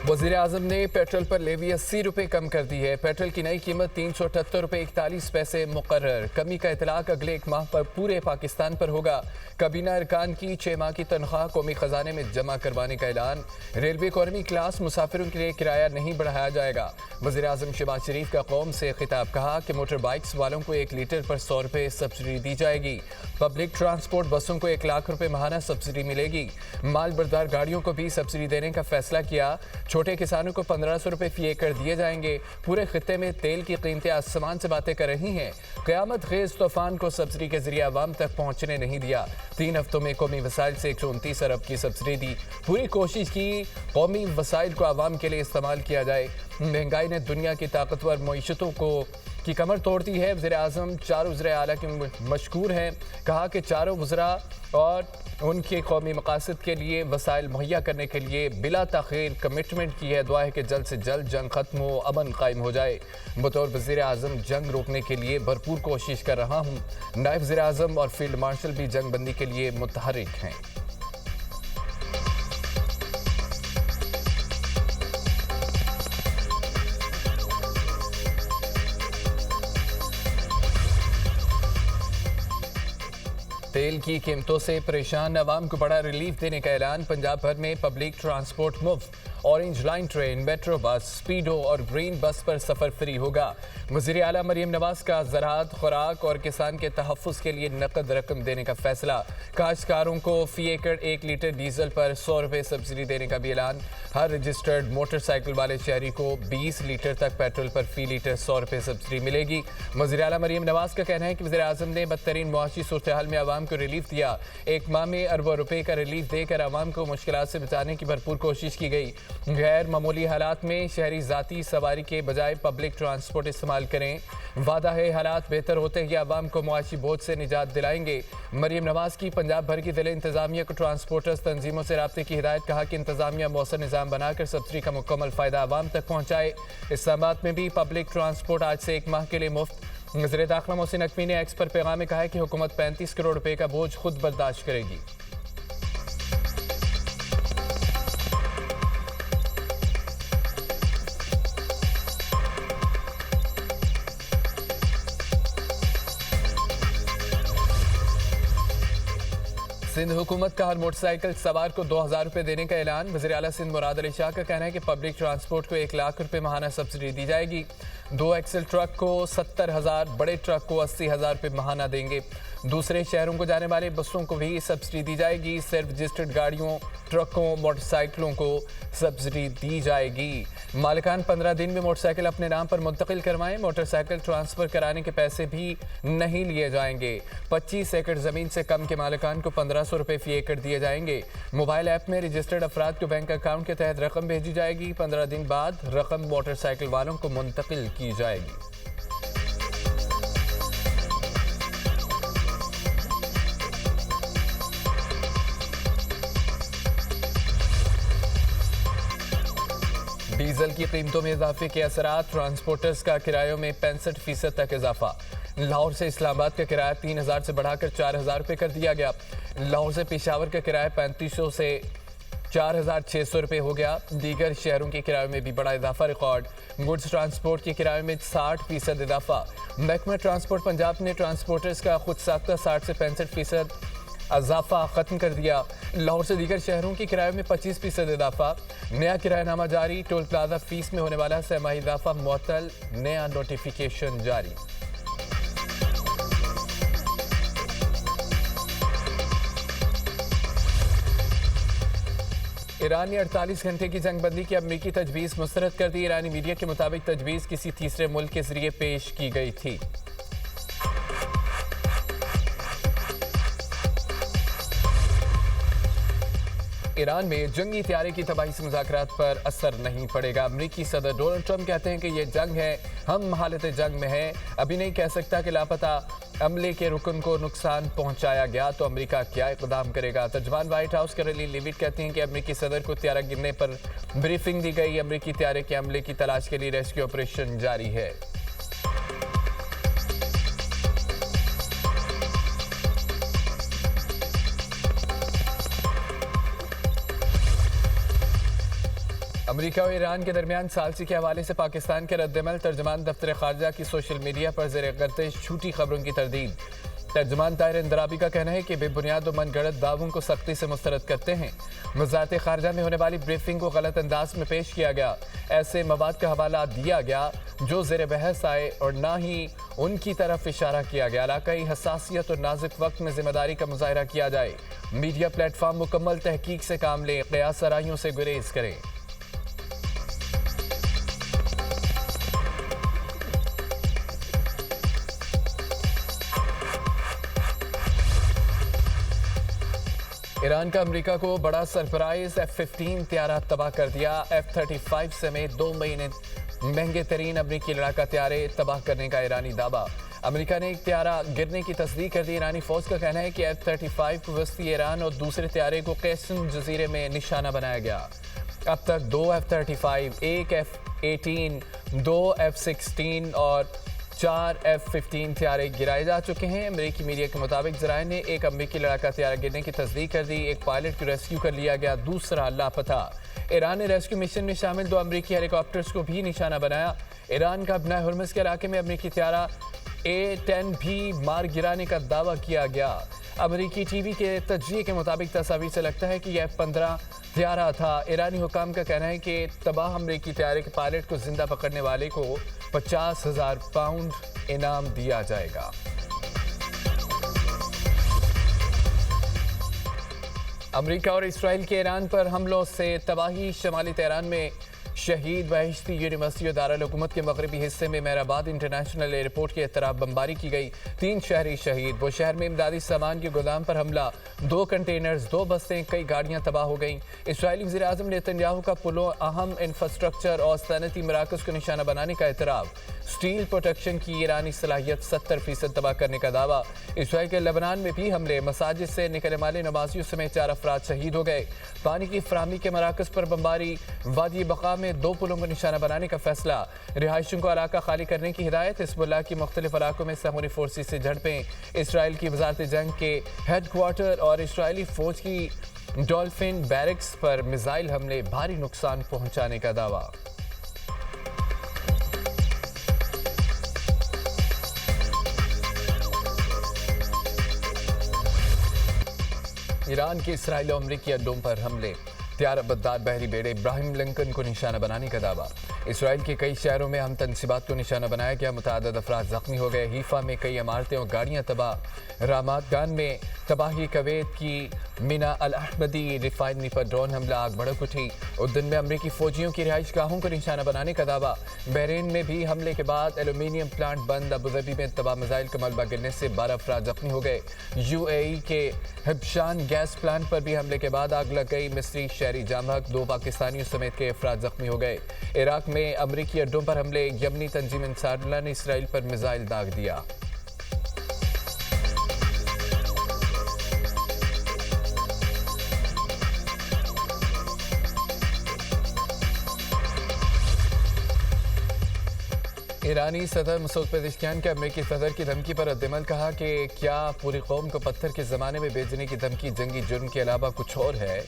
वज़ीर आज़म ने पेट्रोल पर लेवी 80 रुपये कम कर दी है। पेट्रोल की नई कीमत 378 रुपये 41 पैसे मुकर्रर। कमी का इतलाक अगले एक माह पर पूरे पाकिस्तान पर होगा। काबीना अरकान की 6 माह की तनख्वाह कौमी खजाने में जमा करवाने का ऐलान। रेलवे इकोनॉमी क्लास मुसाफिरों के लिए किराया नहीं बढ़ाया जाएगा। वज़ीर आज़म शहबाज शरीफ का कौम से खिताब, कहा कि मोटर बाइक्स वालों को 1 लीटर पर 100 रुपये सब्सिडी दी जाएगी। पब्लिक ट्रांसपोर्ट बसों को 1 लाख रुपये माहाना सब्सिडी मिलेगी। माल बरदार गाड़ियों को भी सब्सिडी देने का फैसला किया। छोटे किसानों को 1500 रुपये फी एकड़ दिए जाएंगे। पूरे खित्ते में तेल की कीमतें आसमान से बातें कर रही हैं। क़यामत खेज तूफान को सब्सिडी के जरिए आवाम तक पहुंचने नहीं दिया। 3 हफ्तों में कौमी वसाइल से 129 अरब की सब्सिडी दी। पूरी कोशिश की कौमी वसाइल को आवाम के लिए इस्तेमाल किया जाए। महंगाई ने दुनिया की ताकतवर मईशतों की कमर तोड़ दी है। वज़ीर आज़म 4 वज़ीर आला के मशकूर हैं। कहा कि चारों वज़रा और उनके कौमी मकासद के लिए वसाइल मुहैया करने के लिए बिला ताख़ीर कमिटमेंट की है। दुआ है कि जल्द से जल्द जंग ख़त्म हो, अमन कायम हो जाए। बतौर वज़ीर आज़म जंग रोकने के लिए भरपूर कोशिश कर रहा हूँ। नायब वज़ीर आज़म और फील्ड मार्शल भी जंग बंदी के लिए मुतहर्रिक हैं। तेल की कीमतों से परेशान अवाम को बड़ा रिलीफ देने का ऐलान। पंजाब भर में पब्लिक ट्रांसपोर्ट मुफ्त। Orange line train, metro bus, Speedo और ग्रीन बस पर सफ़र फ्री होगा। वज़ीर आला मरियम नवाज का ज़राअत, खुराक और किसान के तहफ़्फ़ुज़ के लिए नकद रकम देने का फैसला। काश्तकारों को फी एकड़ 1 लीटर डीजल पर 100 रुपये सब्सिडी देने का भी ऐलान। हर रजिस्टर्ड मोटरसाइकिल वाले शहरी को 20 लीटर तक पेट्रोल पर फी लीटर 100 रुपये सब्सिडी मिलेगी। वज़ीर आला मरियम नवाज का कहना है कि वज़ीर आज़म ने बदतरीन मुआशी सूरत हाल में आवाम को रिलीफ दिया। एक माह में अरबों रुपये का रिलीफ देकर आवाम को मुश्किलात से बचाने की भरपूर कोशिश की गई। गैर मामूली हालात में शहरी ज़ाती सवारी के बजाय पब्लिक ट्रांसपोर्ट इस्तेमाल करें। वादा है हालात बेहतर होते ही आवाम को मुआशी बोझ से निजात दिलाएंगे। मरियम नवाज की पंजाब भर की ज़िले इंतजामिया को ट्रांसपोर्टर्स तंजीमों से राब्ते की हिदायत। कहा कि इंतजामिया मौसर निज़ाम बनाकर सब्सिडी का मुकम्मल फ़ायदा आवाम तक पहुँचाए। इस्लामाबाद में भी पब्लिक ट्रांसपोर्ट आज से 1 माह के लिए मुफ्त। वज़ीर दाखिला मोहसिन नकवी ने एक्स पर पैगाम में कहा है कि हुकूमत 35 करोड़ रुपए का बोझ खुद बर्दाश्त करेगी। सिंध हुकूमत का हर मोटरसाइकिल सवार को 2000 रुपये देने का ऐलान। वज़ीर आला सिंध मुराद अली शाह का कहना है कि पब्लिक ट्रांसपोर्ट को 1 लाख रुपये माहाना सब्सिडी दी जाएगी। 2 एक्सल ट्रक को 70,000, बड़े ट्रक को 80,000 रुपये माहाना देंगे। दूसरे शहरों को जाने वाले बसों को भी सब्सिडी दी जाएगी। सिर्फ रजिस्टर्ड गाड़ियों, ट्रकों, मोटरसाइकिलों को सब्सिडी दी जाएगी। मालिकान 15 दिन में मोटरसाइकिल अपने नाम पर मुंतकिल करवाएं। मोटरसाइकिल ट्रांसफ़र कराने के पैसे भी नहीं लिए जाएंगे। 25 एकड़ ज़मीन से कम के मालिकान को 1500 रुपये फी एकड़ दिए जाएंगे। मोबाइल ऐप में रजिस्टर्ड अफराद को बैंक अकाउंट के तहत रकम भेजी जाएगी। 15 दिन बाद रकम मोटरसाइकिल वालों को मुंतकिल की जाएगी। डीजल की कीमतों में इजाफे के असरात। ट्रांसपोर्टर्स का किरायों में 65% तक इजाफा। लाहौर से इस्लामाबाद का किराया 3000 से बढ़ाकर 4000 रुपये कर दिया गया। लाहौर से पेशावर का किराया 3500 से 4600 रुपये हो गया। दीगर शहरों के किरायों में भी बड़ा इजाफा रिकॉर्ड। गुड्स ट्रांसपोर्ट के किराए में 60% इजाफा। महकमा ट्रांसपोर्ट पंजाब ने ट्रांसपोर्टर्स का खुद साख्ता 60 से 65% इजाफा ख़त्म कर दिया। लाहौर से दीगर शहरों के किराए में 25% इजाफा। नया किरायानामा जारी। टोल प्लाजा फीस में होने वाला सहमाही इजाफा मुअत्तल। नया नोटिफिकेशन जारी। ईरान ने 48 घंटे की जंगबंदी की अमरीकी तजवीज़ मुस्तरद कर दी। ईरानी मीडिया के मुताबिक तजवीज़ किसी तीसरे मुल्क के जरिए पेश की गई थी। ईरान में जंगी तैयारी की तबाही से मुज़ाकरात पर असर नहीं पड़ेगा। अमरीकी सदर डोनाल्ड ट्रंप कहते हैं कि ये जंग है, हम हालत जंग में हैं। अभी नहीं कह सकता कि लापता अमले के रुकन को नुकसान पहुंचाया गया तो अमेरिका क्या इक़दाम करेगा। तर्जुमान व्हाइट हाउस कैरोली लेविट कहती हैं कि अमरीकी सदर को त्यारा गिरने पर ब्रीफिंग दी गई। अमरीकी त्यारे के अमले की तलाश के लिए रेस्क्यू ऑपरेशन जारी है। अमेरिका और ईरान के दरमियान सालसी के हवाले से पाकिस्तान के रद्दमल तर्जमान दफ्तर खारजा की सोशल मीडिया पर ज़ेर गर्दिश झूठी खबरों की तरदीद। तर्जमान ताहिर इंदराबी का कहना है कि बेबुनियाद और मनगढ़ंत दावों को सख्ती से मुस्तरद करते हैं। वज़ारत खारजा में होने वाली ब्रीफिंग को गलत अंदाज में पेश किया गया, ऐसे मवाद का हवाला दिया गया जो ज़ेर बहस आए और ना ही उनकी तरफ इशारा किया गया। इलाकाई हसासियत और नाजुक वक्त में जिम्मेदारी का मुजाहरा किया जाए। मीडिया प्लेटफॉर्म मुकम्मल तहकीक से काम लें, क़यास आराइयों से गुरेज करें। ईरान का अमेरिका को बड़ा सरप्राइज, F-15 तैयारा तबाह कर दिया। F-35 समेत 2 महीने महंगे तरीन अमरीकी लड़ाका तैयारे तबाह करने का ईरानी दावा। अमेरिका ने एक तैयारा गिरने की तस्दीक कर दी। ईरानी फौज का कहना है कि F-35 वस्ती ईरान और दूसरे तैयारे को कैसम जजीरे में निशाना बनाया गया। अब तक 2 F-35, 1 F-18, 2 F-16 और 4 F-15 तैयारे गिराए जा चुके हैं। अमेरिकी मीडिया के मुताबिक ज़राए ने एक अमेरिकी लड़ाका तैयारा गिरने की तस्दीक कर दी। एक पायलट को रेस्क्यू कर लिया गया, दूसरा लापता। ईरान ने रेस्क्यू मिशन में शामिल 2 अमेरिकी हेलीकॉप्टर्स को भी निशाना बनाया। ईरान का अपना हुर्मुज़ के इलाके में अमेरिकी तैयारा A-10 भी मार गिराने का दावा किया गया। अमेरिकी टीवी के तज्जिए के मुताबिक तस्वीर से लगता है कि यह F-15 तैयारा था। ईरानी हुकाम का कहना है कि तबाह अमेरिकी तैयारे के पायलट को जिंदा पकड़ने वाले को 50,000 पाउंड इनाम दिया जाएगा। अमेरिका और इसराइल के ईरान पर हमलों से तबाही। शमाली तेहरान में शहीद बहिश्ती यूनिवर्सिटी और दारुल हुकूमत के मगरबी हिस्से में मेहराबाद इंटरनेशनल एयरपोर्ट के तरफ बमबारी की गई। 3 शहरी शहीद। वो शहर में इमदादी सामान के गोदाम पर हमला, 2 कंटेनर्स, 2 बसें, कई गाड़ियां तबाह हो गईं। इसराइली वज़ीर आज़म नेतन्याहू का पुलों, अहम इंफ्रास्ट्रक्चर और सनती मराकज़ को निशाना बनाने का एतराफ़। स्टील प्रोटेक्शन की ईरानी सलाहियत 70% तबाह करने का दावा। इसराइल के लेबनान में भी हमले, मसाजिद से निकलने वाले नमाजियों समेत 4 अफराद शहीद हो गए। पानी की फराहमी के मराकज़ पर बमबारी। वादी बका में 2 पुलों को निशाना बनाने का फैसला। रिहायशियों को इलाका खाली करने की हिदायत। हिज़्बुल्लाह की मुख्तलिफ इलाकों में सामूरी फोर्सेस से झड़पें। इसराइल की वज़ारत जंग के हेडक्वार्टर और इसराइली फौज की डॉल्फिन बैरक्स पर मिसाइल हमले, भारी नुकसान पहुंचाने का दावा। ईरान के इसराइल और अमरीकी अड्डों पर हमले, तैयारा बद्दार बहरी बेड़े इब्राहिम लिंकन को निशाना बनाने का दावा। इसराइल के कई शहरों में हम तनसीबात को निशाना बनाया गया, मुतअद्दिद अफराद जख्मी हो गए। हीफा में कई इमारतें और गाड़ियां तबाह। रामात गान में तबाही। कवैत की मिना अल अहमदी रिफाइनरी पर ड्रोन हमला, आग भड़क उठी। उर्दन में अमरीकी फौजियों की रिहाइश गाहों को निशाना बनाने का दावा। बहरीन में भी हमले के बाद एल्यूमीनियम प्लांट बंद। अबूधाबी में तबाह मिसाइल का मलबा गिरने से 12 अफराद जख्मी हो गए। UAE के हिब्शान गैस प्लांट पर भी हमले के बाद आग लग गई। मिस्री शहरी जामहक, 2 पाकिस्तानियों समेत कई अफराद जख्मी हो गए। इराक में अमरीकी अड्डों पर हमले, यमनी तंजीम अंसारुल्लाह ने इसराइल पर मिसाइल दाग दिया। ईरानी सदर मसूद पेज़ेश्कियान के अमेरिकी सदर की धमकी पर रद्दमल, कहा कि क्या पूरी कौम को पत्थर के ज़माने में भेजने की धमकी जंगी जुर्म के अलावा कुछ और है।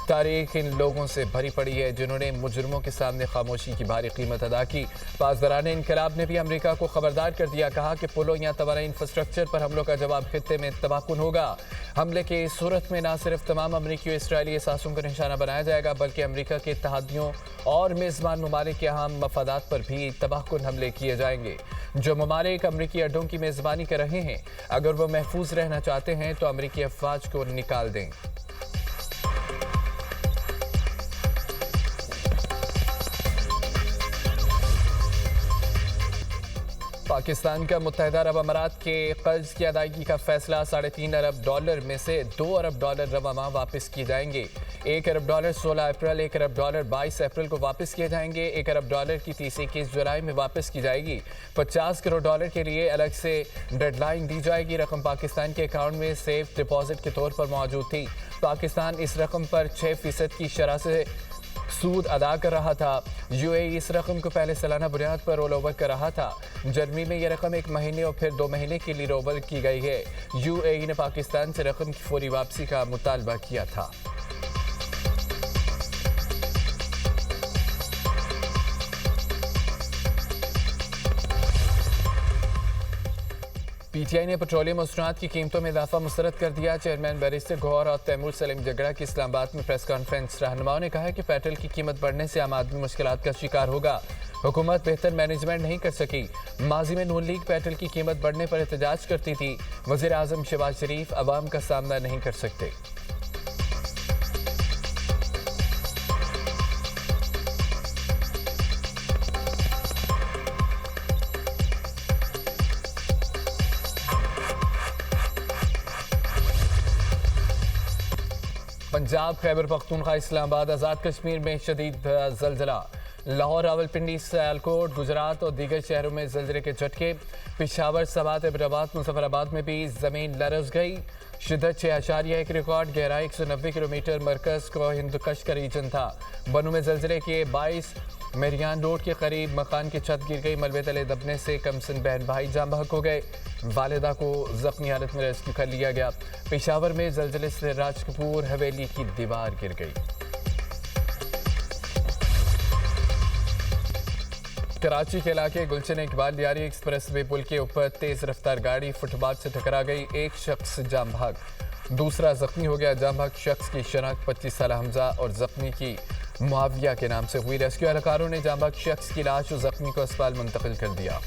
तारीख इन लोगों से भरी पड़ी है जिन्होंने मुजरिमों के सामने खामोशी की भारी कीमत अदा की। पासदारान इनकलाब ने भी अमेरिका को खबरदार कर दिया, कहा कि पुलों या तवानाई इंफ्रास्ट्रक्चर पर हमलों का जवाब खित्ते में तबाहकुन होगा। हमले की सूरत में न सिर्फ तमाम अमरीकी और इसराइली असासों को निशाना बनाया जाएगा, बल्कि अमरीका के इत्तेहादियों और मेज़बान ममालिक के अहम मफादात पर भी तबाहकुन हमले किए जाएंगे। जो ममालिक अमरीकी अड्डों की मेज़बानी कर रहे हैं, अगर वो महफूज रहना चाहते हैं तो अमरीकी अफवाज को निकाल दें। पाकिस्तान का मुत्तहिदा अरब अमारात के कर्ज की अदायगी का फैसला। $3.5 अरब में से $2 अरब रवा माह वापस किए जाएंगे। $1 अरब 16 अप्रैल, $1 अरब 22 अप्रैल को वापस किए जाएंगे। $1 अरब की 30-21 जुलाई में वापस की जाएगी। $50 करोड़ के लिए अलग से डेडलाइन दी जाएगी। रकम पाकिस्तान के अकाउंट में सेफ डिपॉजिट के तौर पर मौजूद थी। पाकिस्तान इस रकम पर 6% की शरह से सूद अदा कर रहा था। UAE इस रकम को पहले सालाना बुनियाद पर रोल ओवर कर रहा था। जनवरी में यह रकम 1 महीने और फिर 2 महीने के लिए रोल ओवर की गई है। UAE ने पाकिस्तान से रकम की फौरी वापसी का मुतालबा किया था। पीटीआई ने पेट्रोलियम मसनूआत की कीमतों में इजाफा मुस्तरद कर दिया। चेयरमैन बैरिस्टर गौहर और तैमूर सलीम जगड़ा की इस्लामाबाद में प्रेस कॉन्फ्रेंस। रहनुमाओं ने कहा है कि पेट्रोल की कीमत बढ़ने से आम आदमी मुश्किलात का शिकार होगा। हुकूमत बेहतर मैनेजमेंट नहीं कर सकी। माजी में नून लीग पेट्रोल की कीमत बढ़ने पर एहतजाज करती थी। वज़ीर आज़म शहबाज शरीफ अवाम का सामना नहीं कर सकते। पंजाब, खैबर पख्तूनख्वा, इस्लामाबाद, आज़ाद कश्मीर में शदीद ज़लज़ला। लाहौर, रावलपिंडी, सियालकोट, गुजरात और दीगर शहरों में ज़लज़ले के झटके। पेशावर, सवात, इब्राबाद, मुजफ्फराबाद में भी ज़मीन लरज़ गई। शिद्दत 6.1 रिकॉर्ड, गहराई 190 किलोमीटर। मरकज़ को हिंदुकश का रीजन था। बनू में ज़लज़ले के 22। मेरियान रोड के करीब मकान की छत गिर गई। मलबे तले दबने से कमसिन बहन भाई जाम बहक हो गए। वालिदा को जख्मी हालत में रेस्क्यू कर लिया गया। पेशावर में ज़लज़ले से राजकपूर हवेली की दीवार गिर गई। कराची के इलाके गुलशन इकबाल यारी एक्सप्रेस वे पुल के ऊपर तेज रफ्तार गाड़ी फुटपाथ से टकरा गई। एक शख्स जाम भाग, दूसरा जख्मी हो गया। जाम भाग शख्स की शनाख्त 25 साल हमजा और जख्मी की मुआविया के नाम से हुई। रेस्क्यू एहलकारों ने जाम भाग शख्स की लाश और जख्मी को अस्पताल मुंतकिल कर दिया।